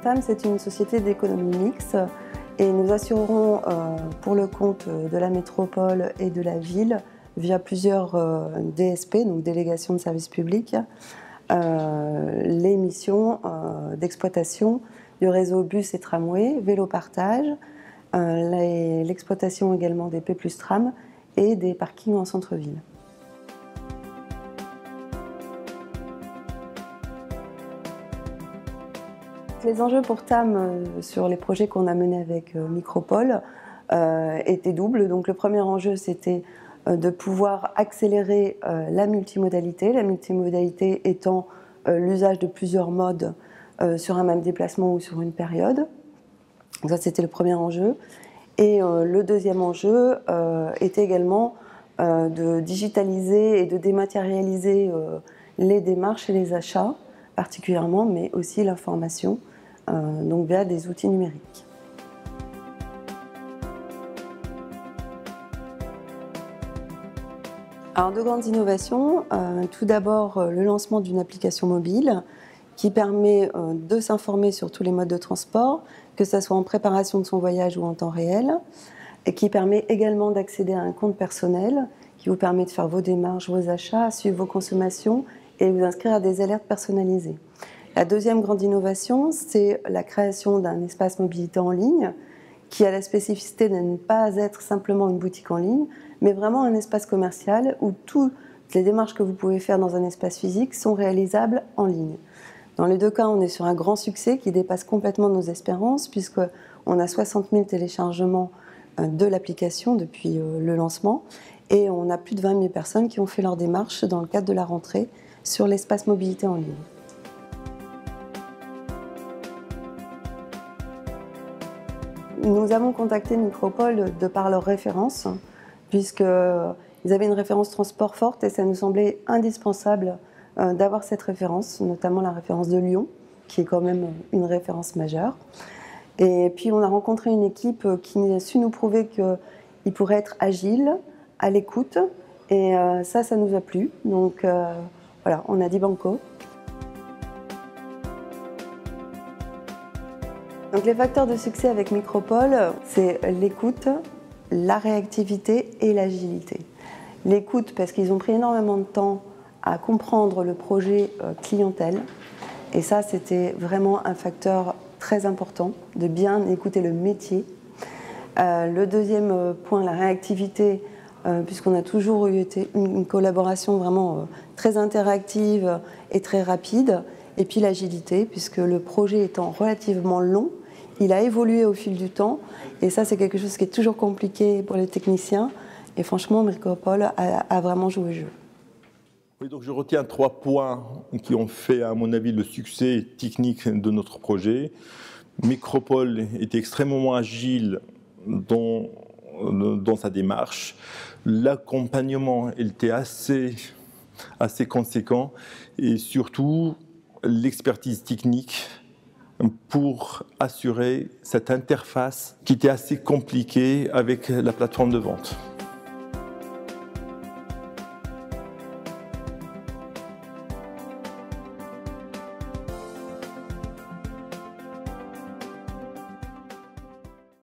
TAM, c'est une société d'économie mixte et nous assurerons pour le compte de la métropole et de la ville, via plusieurs DSP, donc délégations de services publics, les missions d'exploitation du réseau bus et tramway, vélo partage, l'exploitation également des P+ tram et des parkings en centre-ville. Les enjeux pour TAM sur les projets qu'on a menés avec Micropole étaient doubles. Donc le premier enjeu, c'était de pouvoir accélérer la multimodalité étant l'usage de plusieurs modes sur un même déplacement ou sur une période. Donc ça, c'était le premier enjeu. Et le deuxième enjeu était également de digitaliser et de dématérialiser les démarches et les achats particulièrement, mais aussi l'information, donc via des outils numériques. Alors, deux grandes innovations. Tout d'abord, le lancement d'une application mobile qui permet de s'informer sur tous les modes de transport, que ce soit en préparation de son voyage ou en temps réel, et qui permet également d'accéder à un compte personnel qui vous permet de faire vos démarches, vos achats, suivre vos consommations et vous inscrire à des alertes personnalisées. La deuxième grande innovation, c'est la création d'un espace mobilité en ligne qui a la spécificité de ne pas être simplement une boutique en ligne, mais vraiment un espace commercial où toutes les démarches que vous pouvez faire dans un espace physique sont réalisables en ligne. Dans les deux cas, on est sur un grand succès qui dépasse complètement nos espérances puisqu'on a 60 000 téléchargements de l'application depuis le lancement et on a plus de 20 000 personnes qui ont fait leur démarche dans le cadre de la rentrée sur l'espace mobilité en ligne. Nous avons contacté Micropole de par leur référence, puisqu'ils avaient une référence transport forte et ça nous semblait indispensable d'avoir cette référence, notamment la référence de Lyon, qui est quand même une référence majeure. Et puis on a rencontré une équipe qui a su nous prouver qu'ils pourraient être agiles, à l'écoute, et ça nous a plu. Donc voilà, on a dit banco. Donc les facteurs de succès avec Micropole, c'est l'écoute, la réactivité et l'agilité. L'écoute parce qu'ils ont pris énormément de temps à comprendre le projet clientèle et ça c'était vraiment un facteur très important de bien écouter le métier. Le deuxième point, la réactivité, puisqu'on a toujours eu une collaboration vraiment très interactive et très rapide. Et puis l'agilité, puisque le projet étant relativement long, il a évolué au fil du temps et ça c'est quelque chose qui est toujours compliqué pour les techniciens et franchement Micropole a vraiment joué le jeu. Oui, donc je retiens 3 points qui ont fait à mon avis le succès technique de notre projet. Micropole était extrêmement agile dans sa démarche. L'accompagnement était assez conséquent et surtout l'expertise technique pour assurer cette interface qui était assez compliquée avec la plateforme de vente.